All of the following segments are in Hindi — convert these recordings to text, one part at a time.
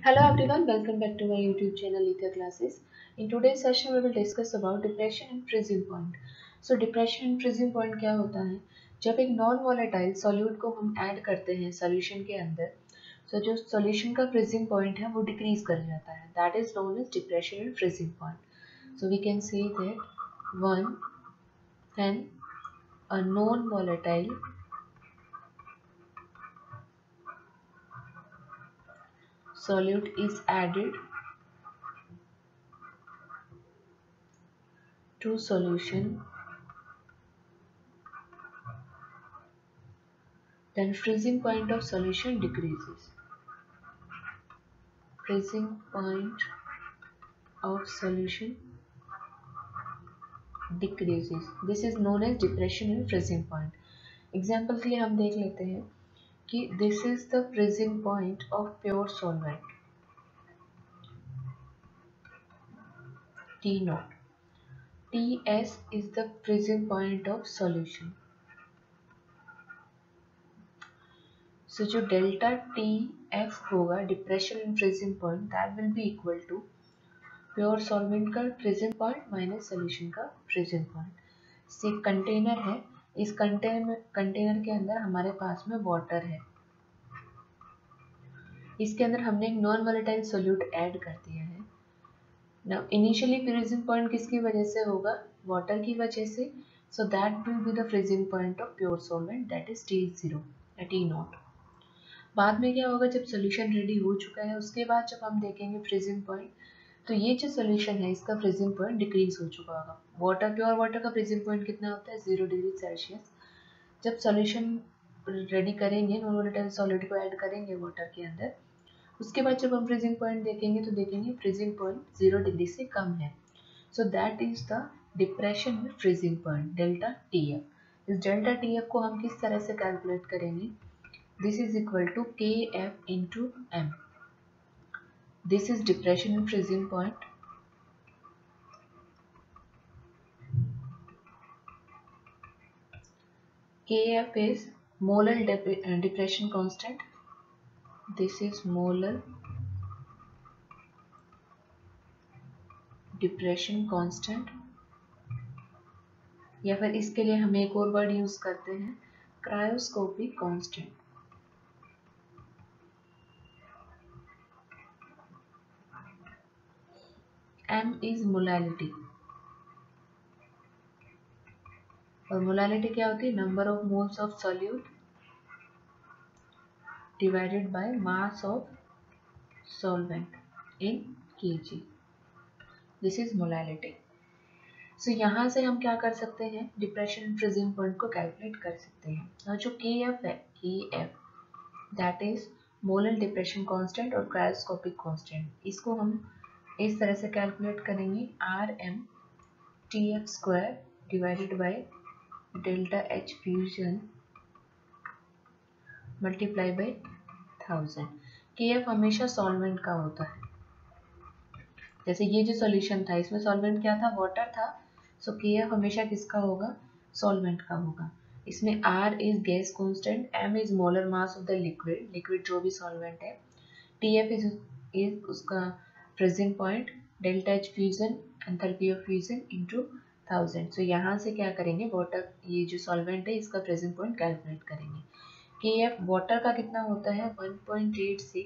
Hello everyone, welcome back to my YouTube channel Litha Classes. In today's session we will discuss about depression and freezing point. So depression and freezing point क्या होता है? जब एक नॉन वोलेटाइल सॉल्यूट को हम ऐड करते हैं सॉल्यूशन के अंदर, तो जो सॉल्यूशन का फ्रीजिंग पॉइंट है वो डिक्रीज कर जाता है. That is known as depression and freezing point. So we can say that when a non volatile solute is added to solution, then freezing point of solution decreases. Freezing point of solution decreases. This is known as depression and freezing point. Example के लिए हम देख लेते हैं कि this is the freezing point of pure solvent T naught. Ts is the freezing point of solution. So जो delta Tf होगा depression and freezing point, that will be equal to pure solvent का फ्रीजिंग पॉइंट माइनस सॉल्यूशन का फ्रीजिंग पॉइंट. से कंटेनर है, इस कंटेनर के अंदर हमारे पास में वाटर है, इसके अंदर हमने एक नॉन वोलेटाइल सोल्यूट ऐड कर दिया है. नाउ इनिशियली फ्रीजिंग पॉइंट किसकी वजह से होगा? वाटर की वजह से. सो that will be the freezing point of pure solvent, that is T0 या T नॉट. बाद में क्या होगा? जब सोल्यूशन रेडी हो चुका है उसके बाद जब हम देखेंगे फ्रीजिंग पॉइंट, तो ये जो सोल्यूशन है इसका फ्रीजिंग पॉइंट डिक्रीज हो चुका होगा. वाटर, प्योर वाटर का फ्रीजिंग पॉइंट कितना होता है? 0 डिग्री सेल्सियस. जब सोल्यूशन रेडी करेंगे, नॉन वोलेटाइल सॉलिड को ऐड करेंगे वाटर के अंदर, उसके बाद जब हम फ्रीजिंग पॉइंट देखेंगे तो देखेंगे फ्रीजिंग पॉइंट 0 डिग्री से कम है. So that is the depression में फ्रीजिंग पॉइंट डेल्टा टीएफ. इस डेल्टा टीएफ को हम किस तरह से कैलकुलेट करेंगे? This is equal to K F into M. This is depression and freezing point. Kf is molar depression constant. This is molar depression constant. या फिर इसके लिए हम एक और वर्ड यूज करते हैं, cryoscopic constant. M is molality. और मोलालिटी क्या होती है? Number of moles of solute divided by mass of solvent in kg. This is molality. So यहाँ से हम क्या कर सकते हैं? डिप्रेशन एंड फ्रीजिंग पॉइंट को कैलकुलेट कर सकते हैं. और जो Kf है, Kf that is molar depression constant और क्रायोस्कोपिक कांस्टेंट. इसको हम इस तरह से कैलकुलेट करेंगे, Rm Tf square divided by delta H fusion multiply by 1000. Kf हमेशा सॉल्वेंट का होता है. जैसे ये जो सॉल्यूशन था इसमें सॉल्वेंट क्या था? वाटर था. सो Kf हमेशा किसका होगा? सॉल्वेंट का होगा. इसमें R is gas constant, M is molar mass of the liquid जो भी सॉल्वेंट है, Tf इज उसका freezing point, delta H fusion, enthalpy of fusion into 1000. सो यहाँ से क्या करेंगे? वाटर, ये जो सॉल्वेंट है इसका फ्रीजिंग पॉइंट कैलकुलेट करेंगे. Kf वाटर का कितना होता है? 1.86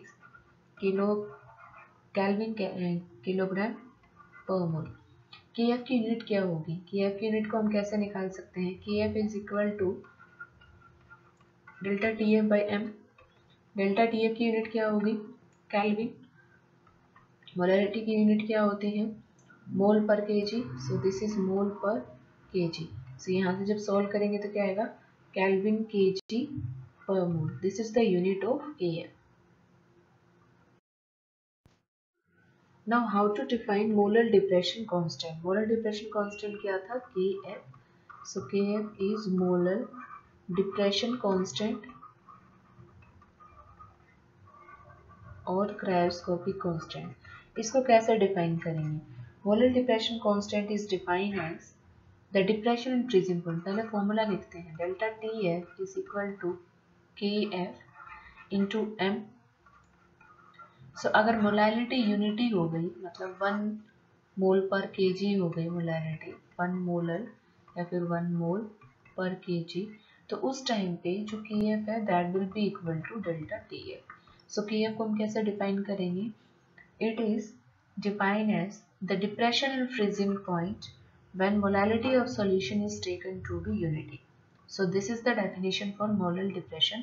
किलो केल्विन किलोग्राम पर मोल. Kf की यूनिट क्या होगी? Kf की यूनिट को हम कैसे निकाल सकते हैं? Kf is equal to delta Tf by M. Delta Tf की यूनिट क्या होगी? केल्विन. मोलैरिटी की यूनिट क्या होती है? मोल पर KG. So this is mole पर केजी. सो यहाँ से जब सॉल्व करेंगे तो क्या आएगा? केल्विन केजी पर mole. This is the unit of Kf. Now how to define molar depression constant? Molar depression constant क्या था? Kf. So Kf is molar depression constant और क्रायोस्कोपिक कांस्टेंट. इसको कैसे डिफाइन करेंगे? Molar depression constant is defined as the depression and freezing point. पहले फॉर्मूला लिखते हैं, delta Tf is equal to Kf into M. So अगर मोलैलिटी यूनिटी हो गई, मतलब 1 मोल पर केजी हो गई मोलैलिटी, 1 मोलर या फिर 1 मोल पर केजी, तो उस टाइम पे जो Kf है that will be equal to delta Tf। So Kf को हम कैसे डिफाइन करेंगे? It is defined as the depression and freezing point when molality of solution is taken to be unity. So this is the definition for molar depression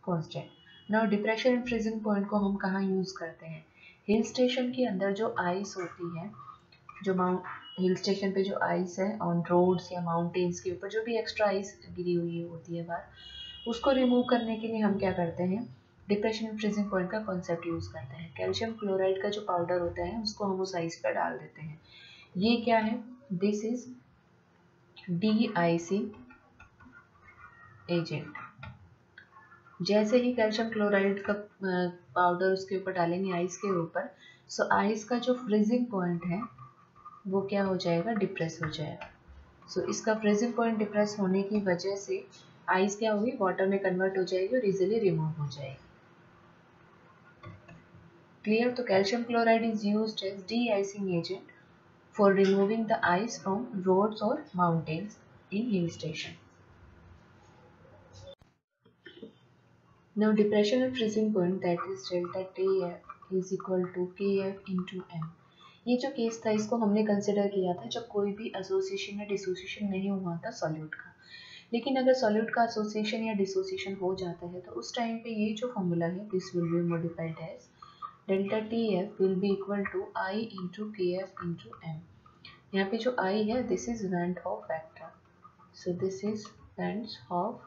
constant. Now depression and freezing point को हम कहाँ यूज करते हैं? हिल स्टेशन के अंदर जो आइस होती है, जो हिल स्टेशन पे जो आइस है ऑन रोड्स या माउंटेन्स के ऊपर जो भी एक्स्ट्रा आइस गिरी हुई होती है बाहर, उसको रिमूव करने के लिए हम क्या करते हैं? डिप्रेशन एंड फ्रीजिंग पॉइंट का कॉन्सेप्ट यूज करते हैं। कैल्शियम क्लोराइड का जो पाउडर होता है उसको हम उस आइस पर डाल देते हैं। ये क्या है? This is de-icing agent. जैसे ही कैल्शियम क्लोराइड का पाउडर उसके ऊपर डालेंगे आइस के ऊपर, सो आइस का जो फ्रीजिंग पॉइंट है वो क्या हो जाएगा? डिप्रेस हो जाएगा। सो इसका फ्रीजिंग पॉइंट डिप्रेस होने की वजह से आइस क्या होगी? वाटर में कन्वर्ट हो जाएगी और इजीली रिमूव हो जाएगी। क्लियर? तो calcium chloride is used as de-icing agent for removing the ice from roads or mountains in hill station. Now depression and freezing point, that is delta Tf is equal to Kf into m. ये जो केस था इसको हमने कंसिडर किया था जब कोई भी एसोसिएशन या डिसोसिएशन नहीं हुआ था सॉल्यूट का। लेकिन अगर सॉल्यूट का एसोसिएशन या डिसोसिएशन हो जाता है तो उस टाइम पे ये जो फॉर्मूला है this will be modified as delta Tf will be equal to I into Kf into m। यहाँ पे जो I है this is van't Hoff factor, so this is van't Hoff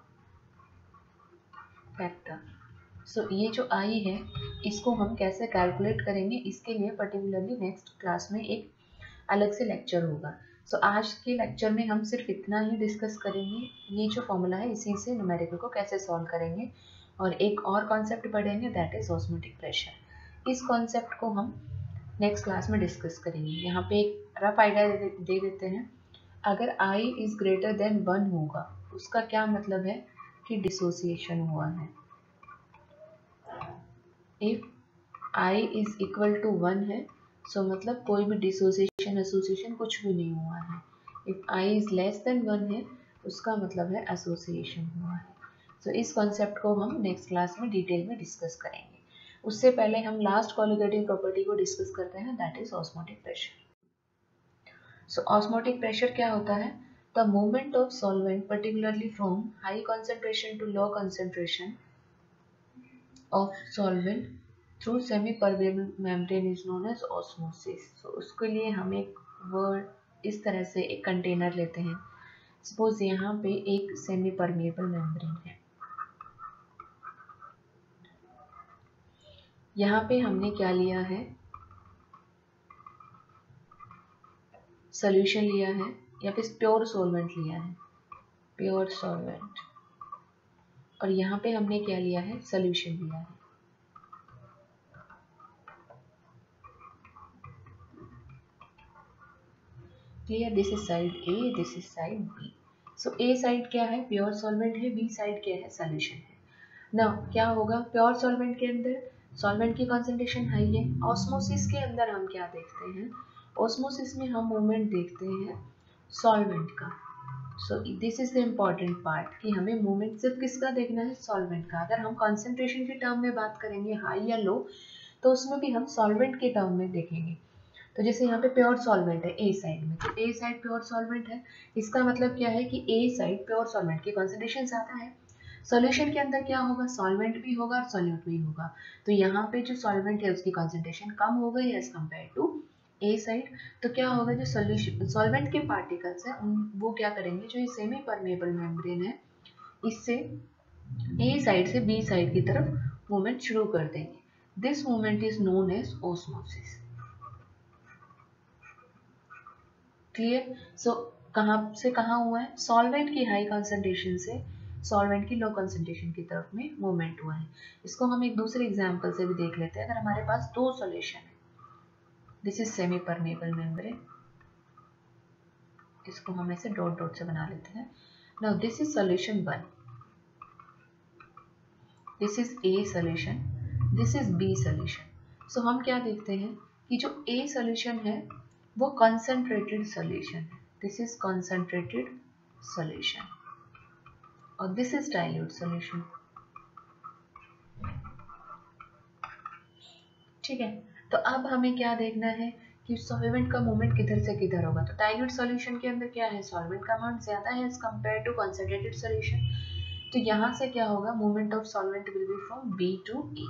factor. So ये जो I है इसको हम कैसे कैलकुलेट करेंगे, इसके लिए पर्टिकुलरली नेक्स्ट क्लास में एक अलग से लेक्चर होगा। सो आज के लेक्चर में हम सिर्फ इतना ही डिस्कस करेंगे, ये जो फॉर्मूला है इसी से न्यूमेरिकल को कैसे सॉल्व करेंगे, और एक और कॉन्सेप्ट पढ़ेंगे दैट इज ऑस्मोटिक प्रेशर। इस कॉन्सेप्ट को हम नेक्स्ट क्लास में डिस्कस करेंगे। यहाँ पे एक रफ आइडिया दे देते हैं। अगर I इज ग्रेटर देन 1 होगा उसका क्या मतलब है कि डिसोसिएशन हुआ है। If I is equal to 1 है सो मतलब कोई भी डिसोसिएशन एसोसिएशन कुछ भी नहीं हुआ है। If I is less than 1 है उसका मतलब है एसोसिएशन हुआ है। सो इस कॉन्सेप्ट को हम नेक्स्ट क्लास में डिटेल में डिस्कस करेंगे। उससे पहले हम लास्ट कोलिगेटिव प्रॉपर्टी को डिस्कस करते हैं that is osmotic pressure. So osmotic pressure क्या होता है? The movement of solvent particularly from high concentration to low concentration of solvent through semi permeable membrane is known as osmosis. So उसके लिए हम एक वर्ड इस तरह से एक कंटेनर लेते हैं। सपोज यहाँ पे एक सेमी परमेबल मेम्ब्रेन है, यहाँ पे हमने क्या लिया है? सॉल्यूशन लिया है या फिर प्योर सॉल्वेंट लिया है, प्योर सॉल्वेंट, और यहाँ पे हमने क्या लिया है? सॉल्यूशन लिया है। Clear? This is side A, this is side B. So A side क्या है? प्योर सॉल्वेंट है, बी साइड क्या है? सॉल्यूशन है। नाउ क्या होगा? प्योर सॉल्वेंट के अंदर सॉल्वेंट की कंसंट्रेशन हाई है। ऑस्मोसिस के अंदर हम क्या देखते हैं? ऑस्मोसिस में हम मूवमेंट देखते हैं सॉल्वेंट का। सो this is the important part कि हमें मूवमेंट सिर्फ किसका देखना है? सॉल्वेंट का। अगर हम कंसंट्रेशन के टर्म में बात करेंगे हाई या लो तो उसमें भी हम सॉल्वेंट के टर्म में देखेंगे। तो जैसे यहाँ पे प्योर सॉल्वेंट है ए साइड में, तो ए साइड प्योर सॉल्वेंट है, इसका मतलब क्या है कि ए साइड प्योर सॉल्वेंट की कंसंट्रेशन ज़्यादा है। सॉल्यूशन के अंदर क्या होगा? सॉल्वेंट भी होगा और सॉल्यूट भी होगा। तो यहाँ पे जो सॉल्वेंट है उसकी कंसंट्रेशन कम हो गई as compare to A side. तो क्या होगा? जो सॉल्यूशन सॉल्वेंट के पार्टिकल्स है वो क्या करेंगे? जो ये सेमी परमेबल मेम्ब्रेन है इससे ए साइड से बी साइड की तरफ मूवमेंट शुरू कर देंगे। This movement is known as osmosis. Clear? So कहाँ से कहाँ हुआ है? सॉल्वेंट की हाई कंसंट्रेशन से सॉल्वेंट की लो कंसंट्रेशन की तरफ में मूवमेंट हुआ है। इसको हम एक दूसरे एग्जांपल से भी देख लेते हैं। अगर हमारे पास दो सॉल्यूशन है, this is semi permeable membrane, इसको हम ऐसे डॉट डॉट से बना लेते हैं। Now this is solution 1, this is A solution, this is B solution. So हम क्या देखते हैं कि जो A सॉल्यूशन है वो कंसंट्रेटेड सॉल्यूशन है, दिस इज कंसंट्रेटेड सॉल्यूशन, और दिस इज डाइल्यूट सॉल्यूशन। ठीक है, तो अब हमें क्या देखना है कि सॉल्वेंट का मूवमेंट किधर से किधर होगा। तो डाइल्यूट सॉल्यूशन के अंदर क्या है, सॉल्वेंट का अमाउंट ज्यादा है as compare to concentrated solution, तो यहाँ से क्या होगा, movement of solvent will be from B to A।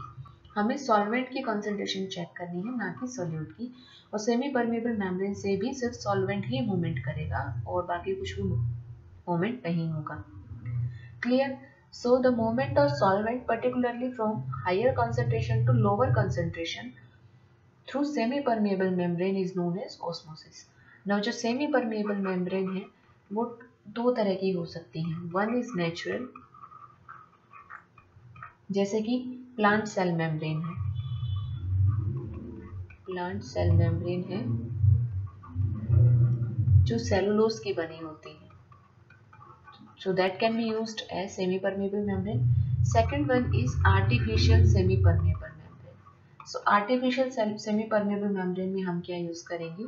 हमें सॉल्वेंट की कंसंट्रेशन चेक करनी है, ना कि सॉल्यूट की, और सेमी परमेबल मेम्ब्रेन से भी सिर्फ सॉल्वेंट ही मूवमेंट करेगा और बाकी कुछ भी मूवमेंट नहीं होगा। Clear? So the movement of solvent, particularly from higher concentration to lower concentration through semi-permeable membrane, is known as osmosis. Now जो semi-permeable membrane है वो दो तरह की हो सकती हैं, one is natural, जैसे कि प्लांट सेल मेम्ब्रेन है, प्लांट सेल मेम्ब्रेन है जो सेलुलोज की बनी होती है, so that can be used as semi-permeable membrane. Second one is artificial semi-permeable membrane. So artificial semi-permeable membrane में हम क्या यूज करेंगे,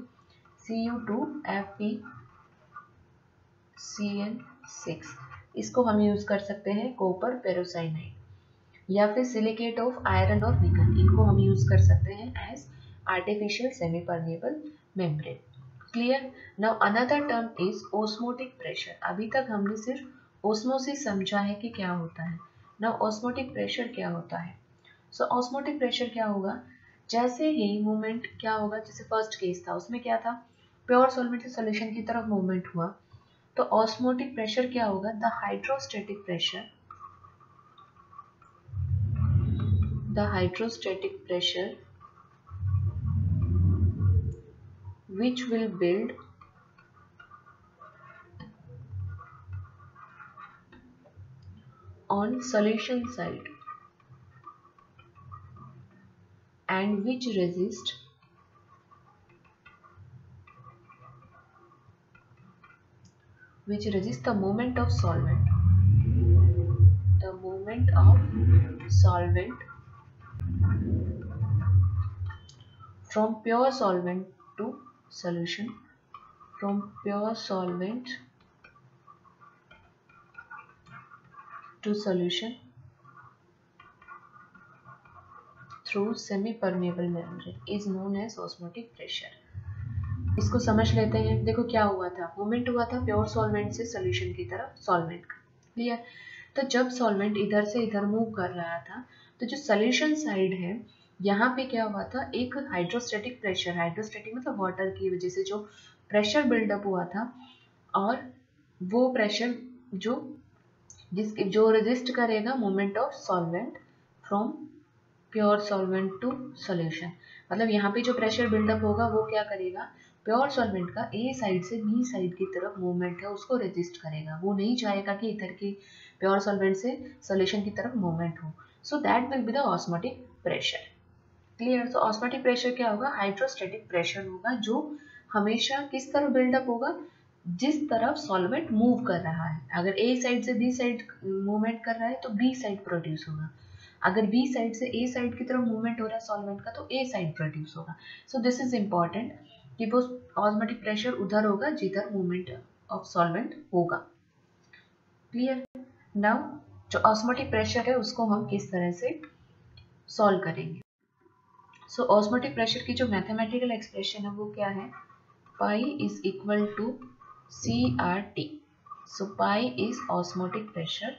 Cu2FeCN6, इसको हम यूज कर सकते हैं कॉपर पेरोसाइनाइड, या फिर सिलिकेट ऑफ आयरन और निकल, इनको हम यूज कर सकते हैं as artificial semipermeable membrane. Clear? Now another term is osmotic pressure. अभी तक हमने सिर्फ ऑस्मोसिस समझा है कि क्या होता है, नाउ ऑस्मोटिक प्रेशर क्या होता है। सो ऑस्मोटिक प्रेशर क्या होगा, जैसे ही मूवमेंट क्या होगा, जैसे फर्स्ट केस था उसमें क्या था, प्योर सॉल्वेंट से सॉल्यूशन की तरफ मूवमेंट हुआ, तो ऑस्मोटिक प्रेशर क्या होगा, the hydrostatic pressure, the hydrostatic pressure which will build on solution side and which resist the movement of solvent, from pure solvent to solution, from pure solvent to solution through semi-permeable membrane is known as osmotic pressure. इसको समझ लेते हैं। देखो क्या हुआ था, मूवमेंट हुआ था प्योर सॉल्वेंट से सॉल्यूशन की तरफ सॉल्वेंट का। क्लियर? तो जब सॉल्वेंट इधर से इधर मूव कर रहा था तो जो सॉल्यूशन साइड है यहाँ पे क्या हुआ था, एक हाइड्रोस्टैटिक प्रेशर, हाइड्रोस्टैटिक मतलब वाटर की वजह से जो प्रेशर बिल्डअप हुआ था, और वो प्रेशर जो रेजिस्ट करेगा movement of solvent from pure solvent to solution. मतलब यहाँ पे जो प्रेशर बिल्डअप होगा वो क्या करेगा, प्योर सॉल्वेंट का ए साइड से बी साइड की तरफ मूवमेंट है उसको रेजिस्ट करेगा, वो नहीं चाहेगा कि इधर की प्योर सॉल्वेंट से सॉल्यूशन की तरफ मूवमेंट हो। सो that will be the osmotic pressure. Clear? तो ऑस्मोटिक प्रेशर क्या होगा, हाइड्रोस्टैटिक प्रेशर होगा जो हमेशा किस तरफ बिल्डअप होगा, जिस तरफ सॉल्वेंट मूव कर रहा है। अगर ए साइड से बी साइड मूवमेंट कर रहा है तो बी साइड प्रोड्यूस होगा, अगर बी साइड से ए साइड की तरफ मूवमेंट हो रहा है सॉल्वेंट का तो ए साइड प्रोड्यूस होगा। सो दिस इज इंपॉर्टेंट कि वो ऑस्मोटिक प्रेशर उधर होगा जिधर मूवमेंट ऑफ सॉल्वेंट होगा। क्लियर? नाउ जो ऑस्मोटिक प्रेशर है उसको हम किस तरह से सॉल्व करेंगे। सो ऑस्मोटिक प्रेशर की जो मैथमेटिकल एक्सप्रेशन है वो क्या है, pi is equal to CRT। So pi is osmotic pressure,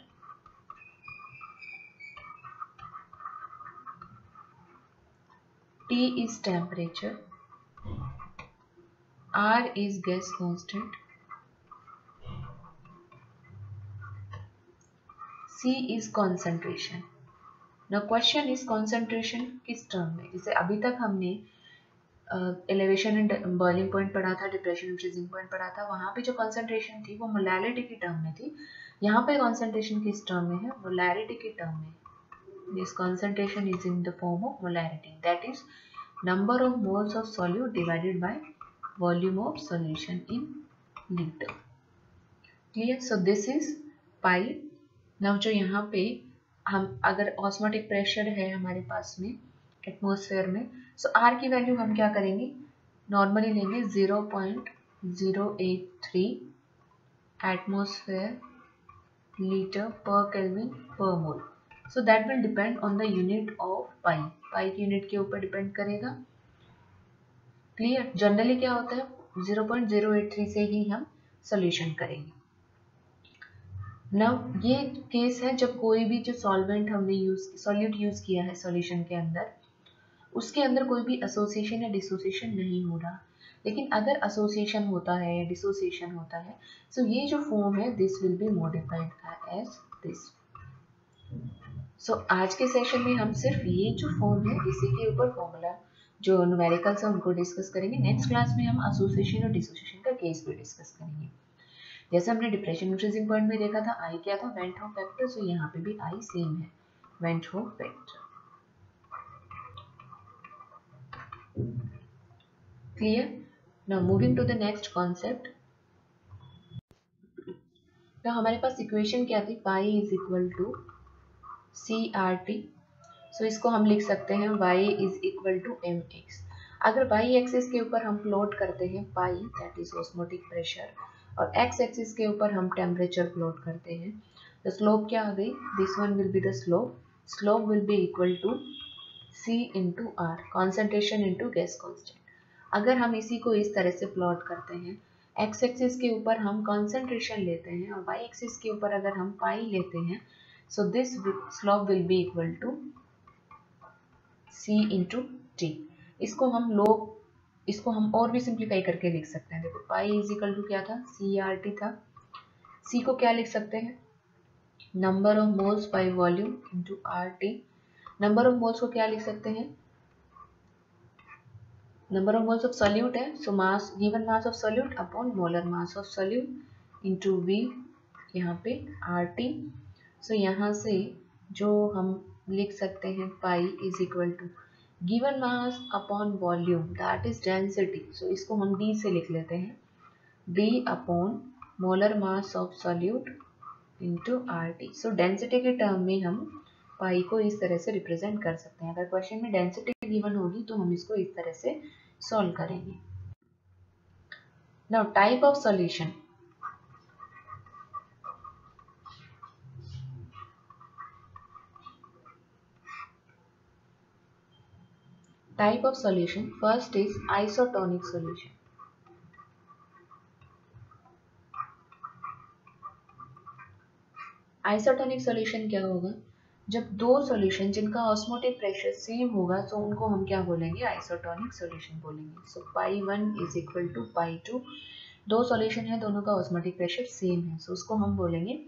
T is temperature, R is gas constant, C is concentration. Now question is concentration किस टर्म में, जैसे अभी तक हमने एलिवेशन एंड बॉइलिंग पॉइंट पढ़ा था, डिप्रेशन एंड फ्रीजिंग पॉइंट पढ़ा था, वहाँ पे जो कंसंट्रेशन थी वो मोलैरिटी की टर्म में थी। यहाँ पे कंसंट्रेशन किस टर्म में है, मोलैरिटी की टर्म में। This concentration is in the form of molarity, that is number of moles of solute divided by volume of solution in liter. Clear? So this is pi. Now जो यहाँ पे हम अगर ऑस्मोटिक प्रेशर है हमारे पास में एटमॉस्फेयर में। सो आर की वैल्यू हम क्या करेंगे, नॉर्मली लेंगे 0.083 एटमॉस्फेयर लीटर पर केल्विन पर mole. So that will depend on the unit of pi, pi की यूनिट के ऊपर डिपेंड करेगा। क्लियर, जनरली क्या होता है 0.083 से ही हम सॉल्यूशन करेंगे। नाउ ये केस है जब कोई भी जो सॉल्वेंट हमने सॉल्यूट यूज किया है सॉल्यूशन के अंदर, उसके अंदर कोई भी एसोसिएशन या डिसोसिएशन नहीं हो रहा। लेकिन अगर एसोसिएशन होता है या डिसोसिएशन होता है, सो ये जो फॉर्म है this will be modified as this. So आज के सेशन में हम सिर्फ ये जो फॉर्म है इसी के ऊपर फॉर्मूला जो न्यूमेरिकल्स है उनको डिस्कस करेंगे। नेक्स्ट क्लास में हम एसोसिएशन और डिसोसिएशन का केस भी डिस्कस करेंगे। जैसे हमने डिप्रेशन में फ्रीजिंग पॉइंट में देखा था, आई क्या था, वेंट होप फैक्टर। सो यहाँ पे भी आई सेम है, went hope factor. Clear? Now moving to the next concept. Now हमारे पास इक्वेशन क्या थी, pi is equal to C R T. So इसको हम लिख सकते हैं y is equal to M X. अगर y एक्सिस के ऊपर हम प्लॉट करते हैं pi, that is osmotic pressure, और x एक्सिस के ऊपर हम टेम्परेचर प्लॉट करते हैं, तो स्लोप क्या आ गई, this one will be the slope. Slope will be equal to c into R, concentration into gas constant. अगर हम इसी को इस तरह से प्लॉट करते हैं, x एक्सिस के ऊपर हम कॉन्सेंट्रेशन लेते हैं और y एक्सिस के ऊपर अगर हम पाई लेते हैं, so this slope will be equal to c into T. इसको हम और भी सिंप्लीफाई करके लिख सकते हैं। देखो पाई इज इक्वल टू क्या था, सी आर टी था। c को क्या लिख सकते हैं, number of moles by volume into R T. Number of moles को क्या लिख सकते हैं, number of moles of solute है, so mass, given mass of solute upon molar mass of solute into V, यहाँ पे आर टी। सो यहाँ से जो हम लिख सकते हैं pi is equal to given mass upon volume, that is density. So इसको हम डी से लिख लेते हैं, D upon molar mass of solute into R T. So density के टर्म में हम पाई को इस तरह से रिप्रेजेंट कर सकते हैं। अगर क्वेश्चन में डेंसिटी गिवन होगी तो हम इसको इस तरह से सॉल्व करेंगे। Now type of solution, type of solution, first is isotonic solution. Isotonic solution क्या होगा, जब दो सॉल्यूशन जिनका ऑस्मोटिक प्रेशर सेम होगा तो उनको हम क्या बोलेंगे, आइसोटोनिक सॉल्यूशन बोलेंगे। सो पाई 1 इज इक्वल टू पाई 2, दो सॉल्यूशन है दोनों का ऑस्मोटिक प्रेशर सेम है, सो उसको हम बोलेंगे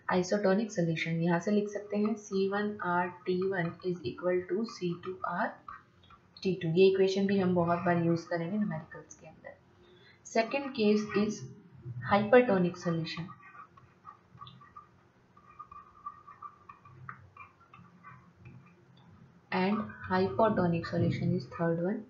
आइसोटोनिक सॉल्यूशन। यहाँ से लिख सकते हैं C1R T1 is equal to C2R T2। ये इक्वेशन भी हम बहुत बार यूज करेंगे न्यूमेरिकल्स के अंदर। Second case is hypertonic solution. And hypotonic solution is third one.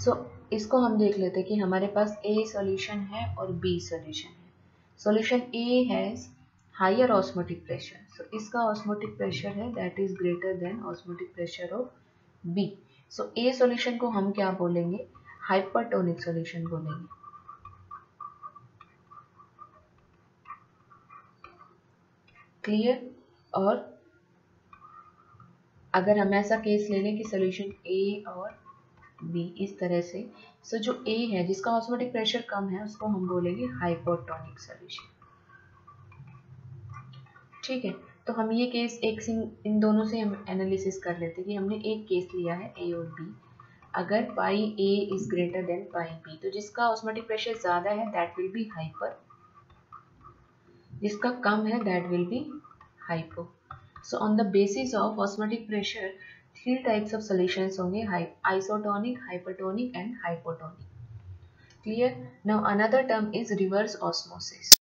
So इसको हम देख लेते हैं कि हमारे पास A सॉल्यूशन है और B सॉल्यूशन है। Solution A has higher osmotic pressure, so इसका ऑस्मोटिक प्रेशर है that is greater than osmotic pressure of B। So A solution को हम क्या बोलेंगे, हाइपरटोनिक सॉल्यूशन बोलेंगे। क्लियर, और अगर हम ऐसा केस ले लें कि सॉल्यूशन A और B इस तरह से, सो जो A है जिसका ऑस्मोटिक प्रेशर कम है उसको हम बोलेंगे हाइपोटोनिक सॉल्यूशन। ठीक है, तो हम ये केस इन दोनों से हम एनालिसिस कर लेते हैं कि हमने एक केस लिया है A और B। अगर पाई A is greater than pi B, तो जिसका ऑस्मोटिक प्रेशर ज्यादा है दैट विल बी हाइपर, जिसका कम है that will be hypo. So on the basis of osmotic pressure three types of solutions होंगे, isotonic, hypertonic and hypotonic. Clear, now another term is reverse osmosis.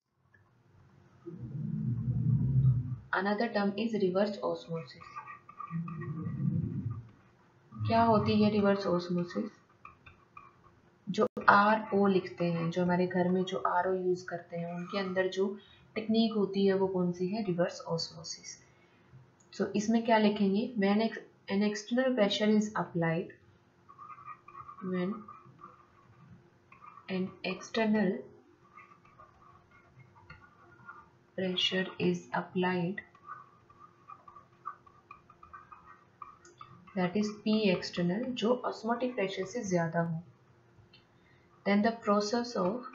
Another term is reverse osmosis. क्या होती है रिवर्स ऑस्मोसिस, जो RO लिखते हैं, जो हमारे घर में जो RO यूज करते हैं उनके अंदर जो टेक्निक होती है वो कौन सी है, रिवर्स ऑस्मोसिस। सो इसमें क्या लिखेंगे, when an external pressure is applied, when an external pressure is applied, that is P external, जो osmotic pressure से ज़्यादा हो, then the process of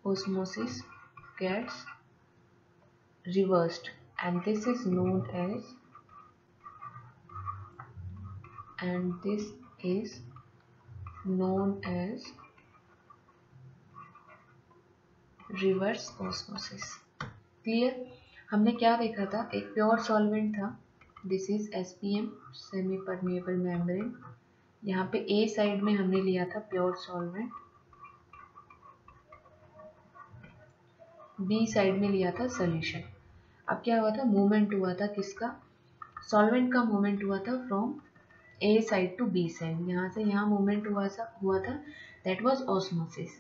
osmosis gets reversed, and this is known as reverse osmosis. Clear. हमने क्या देखा था, एक प्योर सॉल्वेंट था, this is SPM, semi permeable membrane. यहाँ पे ए साइड में हमने लिया था प्योर सॉल्वेंट, बी साइड में लिया था सॉल्यूशन। अब क्या हुआ था, मूवमेंट हुआ था किसका, सॉल्वेंट का मूवमेंट हुआ था from A side to B side, यहाँ से यहाँ मूवमेंट हुआ था, दैट वाज ऑस्मोसिस।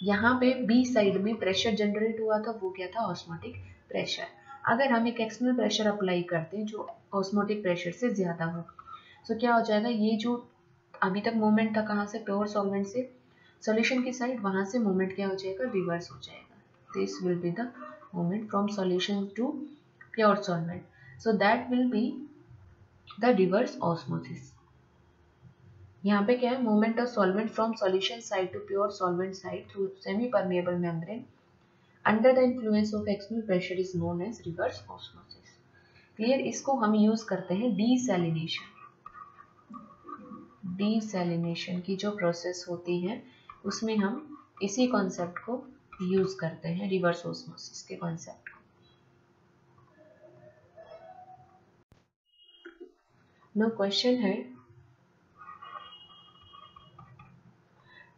यहाँ पे बी साइड में प्रेशर जनरेट हुआ था, वो क्या था, ऑस्मोटिक प्रेशर। अगर हम एक एक्सटर्नल प्रेशर अप्लाई करते हैं जो ऑस्मोटिक प्रेशर से ज़्यादा हो, तो क्या हो जाएगा, ये जो अभी तक मूवमेंट था कहाँ से, प्योर सॉल्वेंट से सॉल्यूशन की साइड, वहाँ से मूवमेंट क्या हो जाएगा, रिवर्स हो जाएगा। This will be the movement from solution to pure solvent, so that will be the reverse osmosis. यहाँ पे क्या है, movement of solvent from solution side to pure solvent side through semi permeable membrane under the influence of external pressure is known as reverse osmosis. Clear. इसको हम यूज करते हैं डीसैलिनेशन की जो प्रोसेस होती है उसमें हम इसी कॉन्सेप्ट को यूज करते हैं, रिवर्स ऑस्मोसिस के कॉन्सेप्ट को। नो क्वेश्चन है,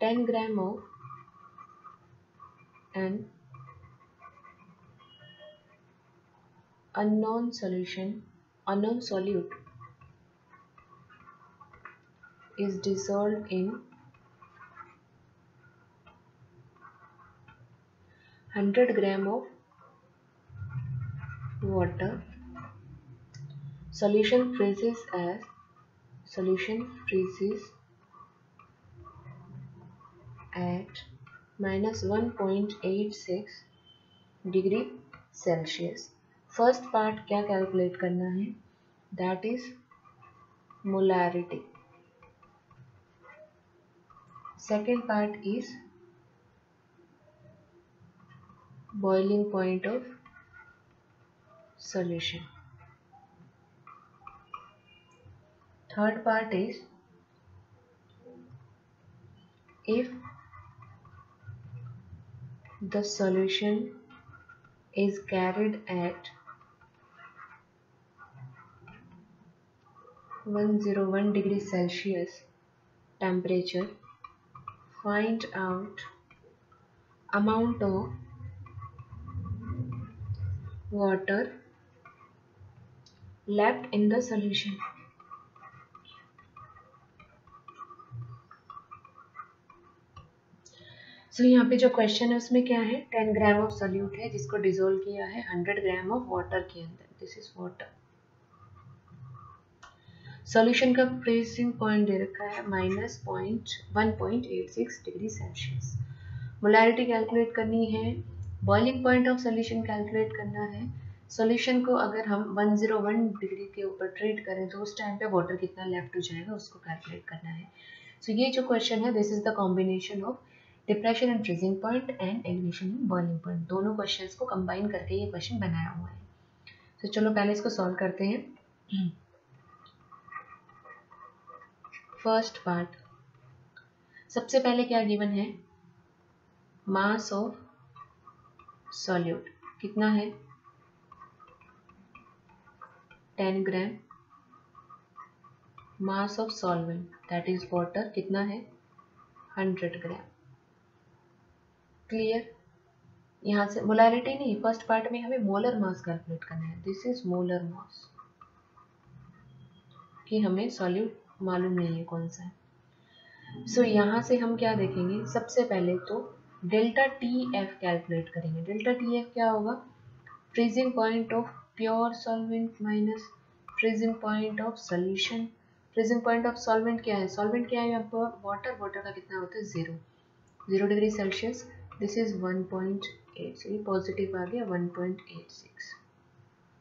10 gram of an unknown solute is dissolved in 100 gram of water. Solution freezes at -1.86 degree Celsius. First part क्या कैलकुलेट करना है, that is molarity. Second part is boiling point of solution. Third part is if the solution is carried at 101 degree Celsius temperature, find out amount of water left in the solution. सो यहाँ पे जो क्वेश्चन है उसमें क्या है, 10 ग्राम ऑफ सोल्यूट है जिसको डिसोल्व किया है 100 ग्राम ऑफ वाटर के अंदर, दिस इज वाटर। सॉल्यूशन का फ्रीजिंग पॉइंट दे रखा है -1.86 डिग्री सेल्सियस। मोलैरिटी कैलकुलेट करनी है, boiling point of solution calculate करना है। सॉल्यूशन को अगर हम 101 डिग्री के ऊपर ट्रीट करें तो उस टाइम पे वाटर कितना लेफ्ट हो जाएगा उसको कैलकुलेट करना है। सो ये जो क्वेश्चन है, this is the combination of depression and freezing point and elevation and boiling point, दोनों क्वेश्चंस को कंबाइन करके ये क्वेश्चन बनाया हुआ है। तो चलो पहले इसको सॉल्व करते हैं। फर्स्ट पार्ट, सबसे पहले क्या गिवन है, मास ऑफ सॉल्यूट कितना है 10 gram, mass of solvent that is water कितना है 100 ग्राम। क्लियर। यहाँ से मोलैरिटी नहीं, फर्स्ट पार्ट में हमें मोलर मास कैलकुलेट करना है, दिस इज मोलर मास। कि हमें सॉल्यूट मालूम नहीं है कौन सा है। सो यहाँ से हम क्या देखेंगे, सबसे पहले तो डेल्टा टी एफ कैलकुलेट करेंगे। डेल्टा टी एफ क्या होगा, freezing point of pure solvent minus freezing point of solution. Freezing point of solvent क्या है, सॉल्वेंट क्या है यहाँ पर, वाटर। वाटर का कितना होता है 0 डिग्री सेल्सियस। दिस इज 1.8, ये पॉजिटिव आ गया 1.86।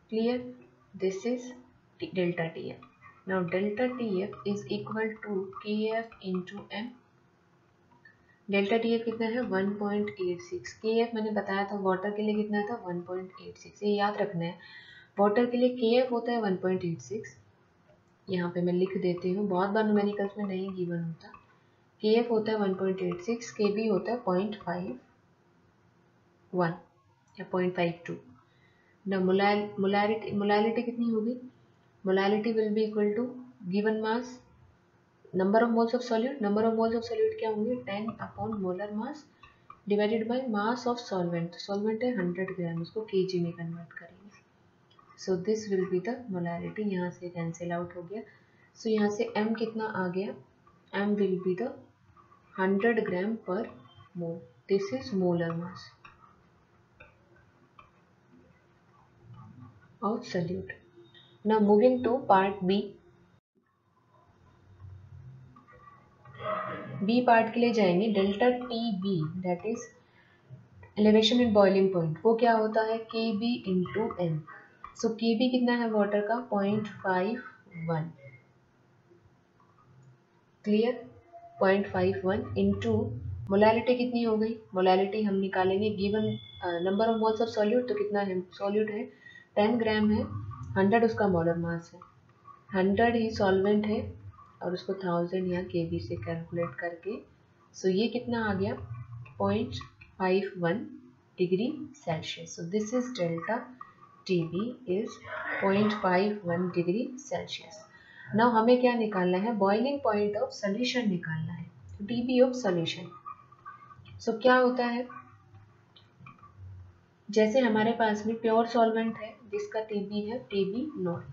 Clear, this is delta T F. Now delta T F is equal to K F into M. Delta T F कितना है 1.86। के एफ मैंने बताया था वाटर के लिए कितना था 1.86, ये याद रखना है। वाटर के लिए के एफ होता है 1.86, यहाँ पे मैं लिख देती हूँ, बहुत बार न्यूमेरिकल्स में नहीं गिवन होता। के एफ होता है 1.86, के बी होता है 0.51 या 0.52। ना मोलैलिटी कितनी होगी, molality will be equal to given mass number of moles of solute. Number of moles of solute क्या होंगे 10 upon molar mass divided by mass of solvent. Solvent है 100 ग्राम, उसको केजी में कन्वर्ट करेंगे। So this will be the molality, यहाँ से कैंसिल आउट हो गया। सो यहाँ से m कितना आ गया, m will be the 100 gram पर mole. This is molar mass of solute. Now moving to part B. B part के लिए जाएंगे। Delta T B that is elevation at boiling point, वो क्या होता है के B into M. So K B कितना है वाटर का 0.51। क्लियर, 0.51 इंटू मोलैलिटी कितनी हो गई, मोलैलिटी हम निकालेंगे given number of moles of solute. तो कितना है, सॉल्यूट है 10 ग्राम है, 100 उसका मोलर मास है, 100 ही सॉल्वेंट है और उसको 1000 यहाँ के बी से कैलकुलेट करके। सो ये कितना आ गया 0.51 degree Celsius. So this is delta T B is 0.51 degree Celsius. Now हमें क्या निकालना है, बॉइलिंग पॉइंट ऑफ सॉल्यूशन निकालना है, टीबी ऑफ सॉल्यूशन। सो क्या होता है, जैसे हमारे पास में प्योर सॉल्वेंट है जिसका टीबी है टीबी नोट।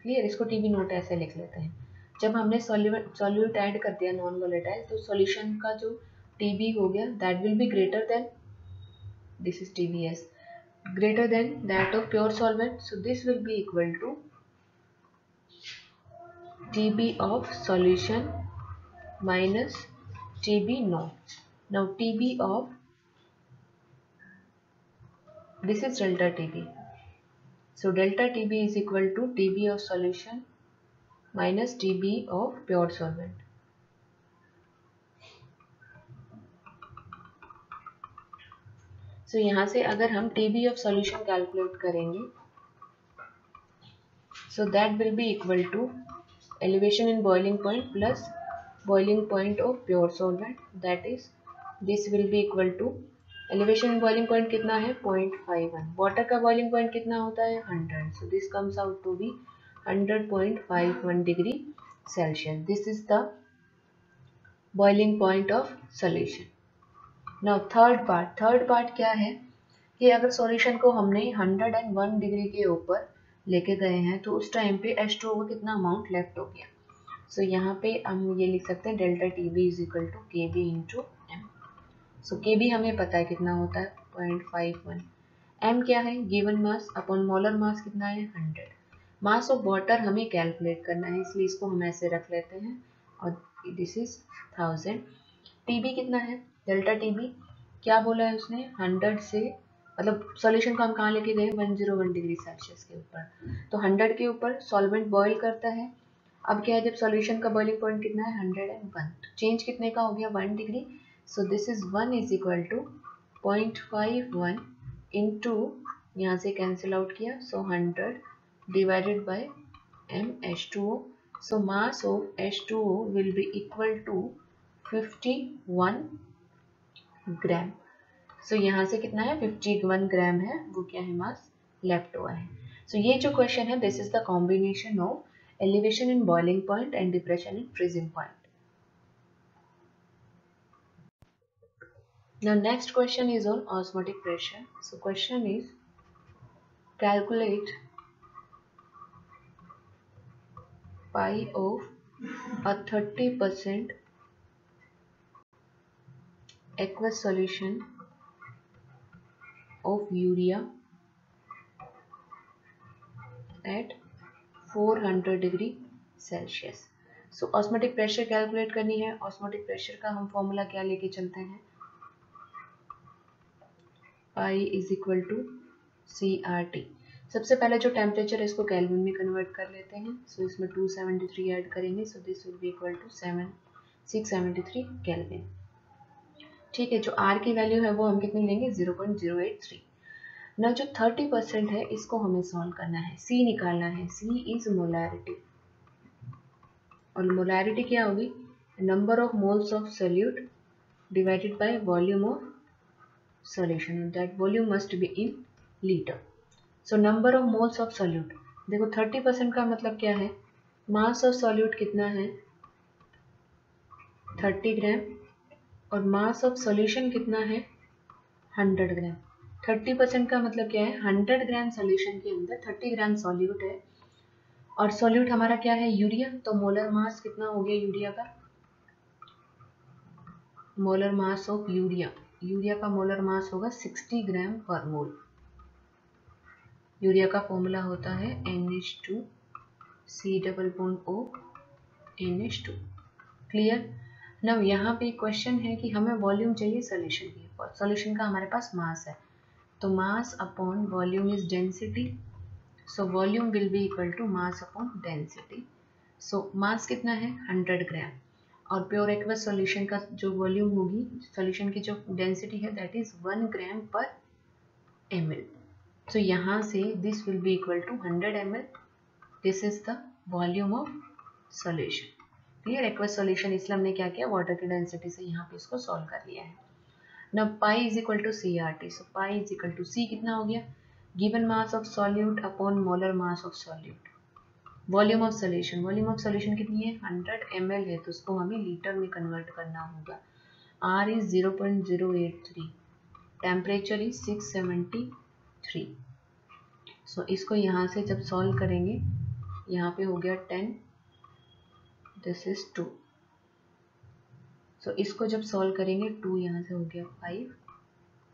क्लियर, इसको टीबी नोट ऐसे लिख लेते हैं। जब हमने सॉल्यूट ऐड कर दिया नॉन वोलेटाइल, तो सॉल्यूशन का जो टीबी हो गया that will be greater than, this is TBS, greater than that of pure solvent. So this will be equal to TB of solution minus TB naught. Now TB of, this is delta TB. So delta TB is equal to TB of solution minus TB of pure solvent. So यहाँ से अगर हम TB of solution calculate करेंगे, so that will be equal to elevation in boiling point plus boiling point of pure solvent, that is this will be equal to elevation in boiling point कितना है 0.51, water का boiling point कितना होता है 100, so this comes out to be 100.51 degree Celsius. This is the boiling point of solution. Now third part क्या है कि अगर सॉल्यूशन को हमने 101 डिग्री के ऊपर लेके गए हैं तो उस टाइम पे H2O का कितना अमाउंट लेफ्ट हो गया। सो यहाँ पे हम ये लिख सकते हैं delta T B is equal to K B into M. So K B हमें पता है कितना होता है 0.51, एम क्या है गिवन मास अपॉन मोलर मास कितना है 100। मास ऑफ वाटर हमें कैलकुलेट करना है, इसलिए इसको हम ऐसे रख लेते हैं और दिस इज 1000। टीबी कितना है, डेल्टा टीबी क्या बोला है उसने 100 से, मतलब सॉल्यूशन को हम कहाँ लेके गए 101 डिग्री सेल्सियस के ऊपर, तो 100 के ऊपर सॉल्वेंट बॉईल करता है। अब क्या है जब सॉल्यूशन का बॉइलिंग पॉइंट कितना है 101, तो चेंज कितने का हो गया 1 degree. So this is 1 is equal to 0.51 into, यहाँ से कैंसिल आउट किया, so 100 divided by MH2O. So mass of H2O will be equal to 51 gram. So यहाँ से कितना है 51 ग्राम है, वो क्या है मास लेफ्ट हुआ है। सो ये जो क्वेश्चन है this is the combination of elevation in boiling point and depression in freezing point. Now next question is on osmotic pressure. So question is calculate pi of a 30% aqueous solution of urea at 400 degree Celsius. So osmotic pressure calculate करनी है। ऑस्मोटिक प्रेशर का हम फॉर्मूला क्या लेके चलते हैं, pi is equal to CRT। सबसे पहले जो टेम्परेचर है इसको केल्विन में कन्वर्ट कर लेते हैं। सो इसमें 273 ऐड करेंगे, so this will be equal to 673 kelvin. ठीक है, जो R की वैल्यू है वो हम कितनी लेंगे, 0.083। ना जो 30% है इसको हमें सॉल्व करना है, C निकालना है। C इज मोलैरिटी, और मोलैरिटी क्या होगी, number of moles of solute divided by volume of solution, that volume must be in litre. So number of moles of solute, देखो 30% का मतलब क्या है, मास ऑफ सोल्यूट कितना है 30 ग्राम, और मास ऑफ सॉल्यूशन कितना है 100 ग्राम। 30% का मतलब क्या है, 100 ग्राम सॉल्यूशन के अंदर 30 ग्राम सॉल्यूट है, और सॉल्यूट हमारा क्या है यूरिया। तो मोलर मास कितना हो गया यूरिया का, molar mass of urea, urea का मोलर मास होगा 60 ग्राम पर मोल। यूरिया का फॉर्मूला होता है NH2 C+O NH2। Clear. Now यहाँ पे क्वेश्चन है कि हमें वॉल्यूम चाहिए सॉल्यूशन की, सॉल्यूशन का हमारे पास मास है, तो mass upon volume is density. So volume will be equal to mass upon density. So mass कितना है 100 ग्राम, और प्योर एक्वस सॉल्यूशन का जो वॉल्यूम होगी, सॉल्यूशन की जो डेंसिटी है दैट इज 1 ग्राम पर ml। सो यहाँ से this will be equal to 100 ml, this is the volume of solution. Clear. Aqueous solution इसलिए हमने क्या किया, वाटर की डेंसिटी से यहाँ पे इसको सॉल्व कर लिया है। Now pi is equal to CRT। So pi is equal to C कितना हो गया, given mass of solute upon molar mass of solute, volume of solution, volume of solution कितनी है 100 ml है, तो उसको हमें लीटर में कन्वर्ट करना होगा। R is 0.083, temperature is 673। सो इसको यहाँ से जब सॉल्व करेंगे, यहाँ पे हो गया 10, दिस इज 2। सो इसको जब सॉल्व करेंगे 2 यहाँ से हो गया 5,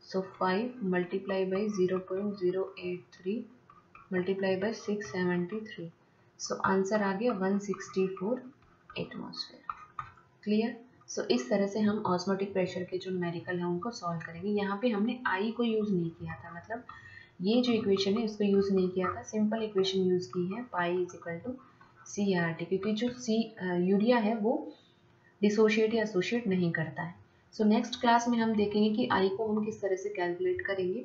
so 5 multiply by 0.083 multiply by 673, so answer आ गया 164 एटमॉस्फेयर। क्लियर। सो इस तरह से हम ऑस्मोटिक प्रेशर के जो न्यूमेरिकल है उनको सॉल्व करेंगे। यहाँ पे हमने I को यूज़ नहीं किया था, मतलब ये जो इक्वेशन है इसको यूज़ नहीं किया था, सिंपल इक्वेशन यूज़ की है, pi is equal to CRT, क्योंकि जो यूरिया है वो डिसोशिएट या एसोशिएट नहीं करता है। सो नेक्स्ट क्लास में हम देखेंगे कि I को हम किस तरह से कैलकुलेट करेंगे,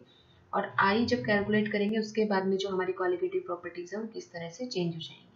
और I जब कैलकुलेट करेंगे उसके बाद में जो हमारी क्वालिटेटिव प्रॉपर्टीज है वो किस तरह से चेंज हो जाएंगी।